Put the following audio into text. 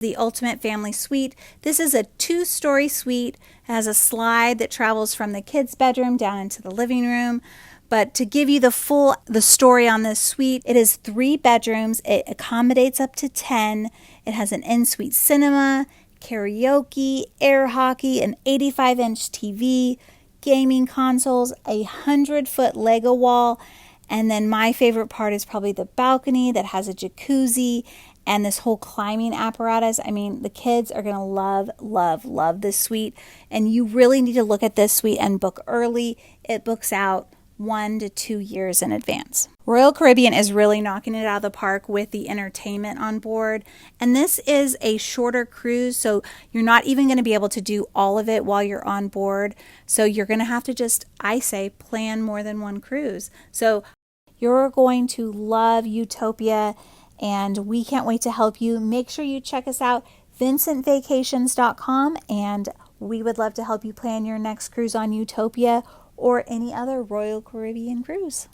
The ultimate family suite. This is a 2-story suite. It has a slide that travels from the kids' bedroom down into the living room. But to give you the story on this suite, it is 3 bedrooms. It accommodates up to 10. It has an in-suite cinema, karaoke, air hockey, an 85-inch TV, gaming consoles, a 100-foot Lego wall, and then my favorite part is probably the balcony that has a jacuzzi and this whole climbing apparatus. I mean, the kids are going to love, love, love this suite, and you really need to look at this suite and book early. It books out 1 to 2 years in advance. Royal Caribbean is really knocking it out of the park with the entertainment on board. And this is a shorter cruise, so you're not even going to be able to do all of it while you're on board. So you're going to have to just, I say, plan more than one cruise. So you're going to love Utopia, and we can't wait to help you. Make sure you check us out, vincentvacations.com, and we would love to help you plan your next cruise on Utopia or any other Royal Caribbean cruise.